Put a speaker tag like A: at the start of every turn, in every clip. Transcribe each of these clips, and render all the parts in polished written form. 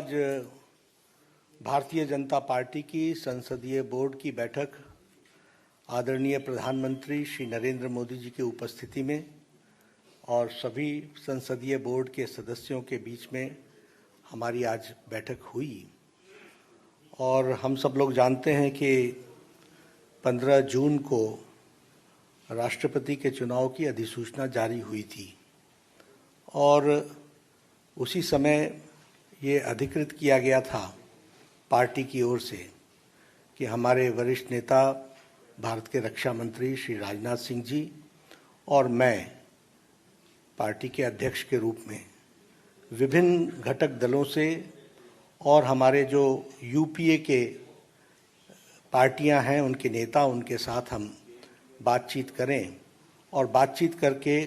A: आज भारतीय जनता पार्टी की संसदीय बोर्ड की बैठक आदरणीय प्रधानमंत्री श्री नरेंद्र मोदी जी की उपस्थिति में और सभी संसदीय बोर्ड के सदस्यों के बीच में हमारी आज बैठक हुई। और हम सब लोग जानते हैं कि 15 जून को राष्ट्रपति के चुनाव की अधिसूचना जारी हुई थी और उसी समय ये अधिकृत किया गया था पार्टी की ओर से कि हमारे वरिष्ठ नेता भारत के रक्षा मंत्री श्री राजनाथ सिंह जी और मैं पार्टी के अध्यक्ष के रूप में विभिन्न घटक दलों से और हमारे जो यूपीए के पार्टियां हैं उनके नेता उनके साथ हम बातचीत करें और बातचीत करके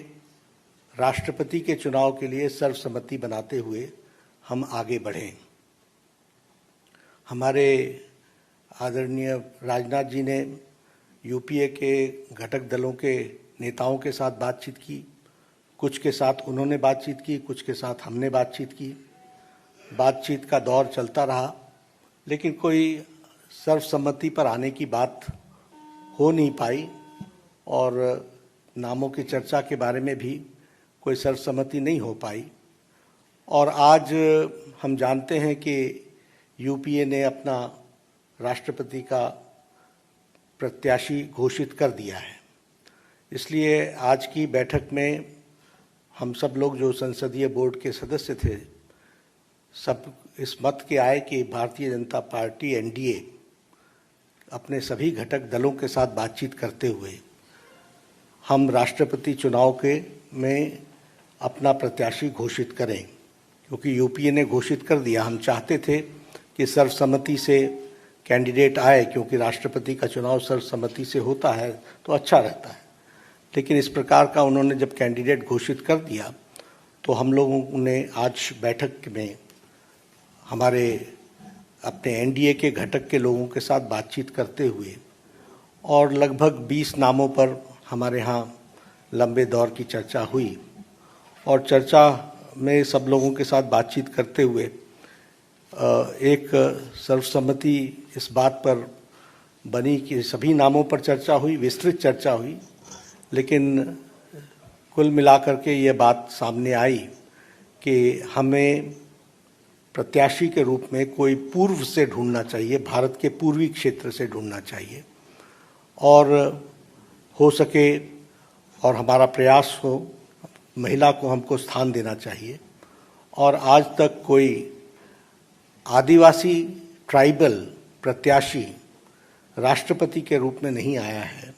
A: राष्ट्रपति के चुनाव के लिए सर्वसम्मति बनाते हुए हम आगे बढ़ें। हमारे आदरणीय राजनाथ जी ने यूपीए के घटक दलों के नेताओं के साथ बातचीत की, कुछ के साथ उन्होंने बातचीत की, कुछ के साथ हमने बातचीत की। बातचीत का दौर चलता रहा, लेकिन कोई सर्वसम्मति पर आने की बात हो नहीं पाई और नामों की चर्चा के बारे में भी कोई सर्वसम्मति नहीं हो पाई। और आज हम जानते हैं कि यूपीए ने अपना राष्ट्रपति का प्रत्याशी घोषित कर दिया है। इसलिए आज की बैठक में हम सब लोग जो संसदीय बोर्ड के सदस्य थे, सब इस मत के आए कि भारतीय जनता पार्टी एनडीए अपने सभी घटक दलों के साथ बातचीत करते हुए हम राष्ट्रपति चुनाव के में अपना प्रत्याशी घोषित करें, क्योंकि यूपीए ने घोषित कर दिया। हम चाहते थे कि सर्वसम्मति से कैंडिडेट आए, क्योंकि राष्ट्रपति का चुनाव सर्वसम्मति से होता है तो अच्छा रहता है। लेकिन इस प्रकार का उन्होंने जब कैंडिडेट घोषित कर दिया तो हम लोगों ने आज बैठक में हमारे अपने एनडीए के घटक के लोगों के साथ बातचीत करते हुए और लगभग 20 नामों पर हमारे यहाँ लंबे दौर की चर्चा हुई और चर्चा में सब लोगों के साथ बातचीत करते हुए एक सर्वसम्मति इस बात पर बनी कि सभी नामों पर चर्चा हुई, विस्तृत चर्चा हुई, लेकिन कुल मिलाकर के ये बात सामने आई कि हमें प्रत्याशी के रूप में कोई पूर्व से ढूंढना चाहिए, भारत के पूर्वी क्षेत्र से ढूंढना चाहिए और हो सके और हमारा प्रयास हो महिला को हमको स्थान देना चाहिए। और आज तक कोई आदिवासी ट्राइबल प्रत्याशी राष्ट्रपति के रूप में नहीं आया है,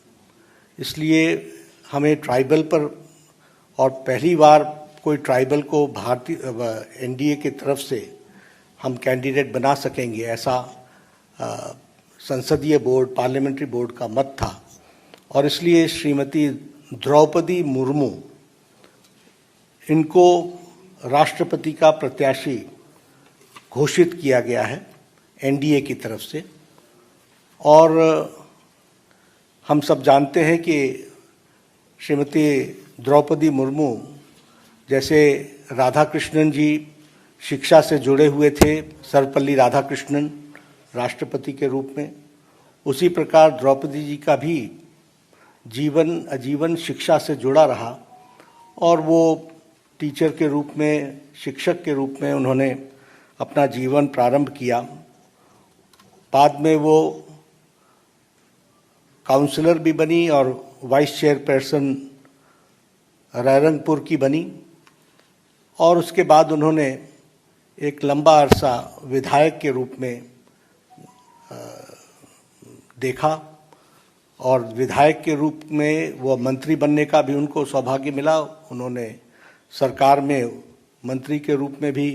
A: इसलिए हमें ट्राइबल पर और पहली बार कोई ट्राइबल को भारतीय एनडीए की तरफ से हम कैंडिडेट बना सकेंगे, ऐसा संसदीय बोर्ड पार्लियामेंट्री बोर्ड का मत था। और इसलिए श्रीमती द्रौपदी मुर्मू इनको राष्ट्रपति का प्रत्याशी घोषित किया गया है एनडीए की तरफ से। और हम सब जानते हैं कि श्रीमती द्रौपदी मुर्मू जैसे राधाकृष्णन जी शिक्षा से जुड़े हुए थे, सर्वपल्ली राधाकृष्णन राष्ट्रपति के रूप में, उसी प्रकार द्रौपदी जी का भी जीवन आजीवन शिक्षा से जुड़ा रहा और वो टीचर के रूप में, शिक्षक के रूप में उन्होंने अपना जीवन प्रारंभ किया। बाद में वो काउंसलर भी बनी और वाइस चेयरपर्सन रायरंगपुर की बनी और उसके बाद उन्होंने एक लंबा अरसा विधायक के रूप में देखा और विधायक के रूप में वो मंत्री बनने का भी उनको सौभाग्य मिला। उन्होंने सरकार में मंत्री के रूप में भी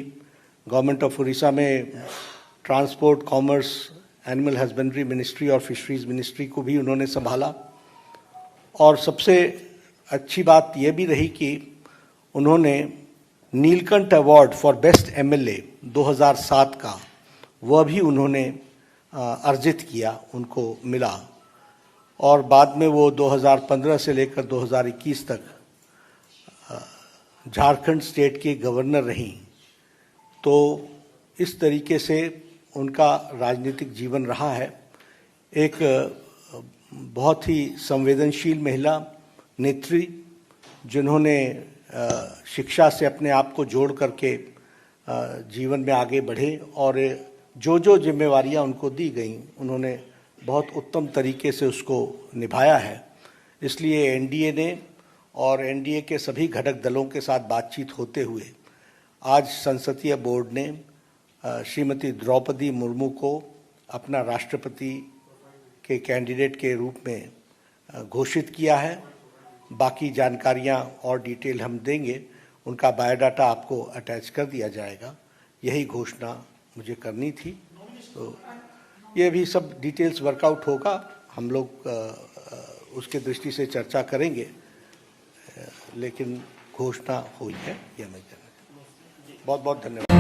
A: गवर्नमेंट ऑफ उड़ीसा में transport, commerce, animal husbandry ministry और फिशरीज मिनिस्ट्री को भी उन्होंने संभाला। और सबसे अच्छी बात यह भी रही कि उन्होंने Neelkanth award for best MLA 2007 का वह भी उन्होंने अर्जित किया, उनको मिला। और बाद में वो 2015 से लेकर 2021 तक झारखंड स्टेट की गवर्नर रहीं। तो इस तरीके से उनका राजनीतिक जीवन रहा है। एक बहुत ही संवेदनशील महिला नेत्री, जिन्होंने शिक्षा से अपने आप को जोड़ करके जीवन में आगे बढ़े और जो जो जिम्मेवारियां उनको दी गई उन्होंने बहुत उत्तम तरीके से उसको निभाया है। इसलिए एनडीए ने और एनडीए के सभी घटक दलों के साथ बातचीत होते हुए आज संसदीय बोर्ड ने श्रीमती द्रौपदी मुर्मू को अपना राष्ट्रपति के कैंडिडेट के रूप में घोषित किया है। बाकी जानकारियां और डिटेल हम देंगे, उनका बायोडाटा आपको अटैच कर दिया जाएगा। यही घोषणा मुझे करनी थी। तो ये भी सब डिटेल्स वर्कआउट होगा, हम लोग उसके दृष्टि से चर्चा करेंगे, लेकिन घोषणा हुई है, यह मैं कहना चाहता हूं। बहुत बहुत धन्यवाद।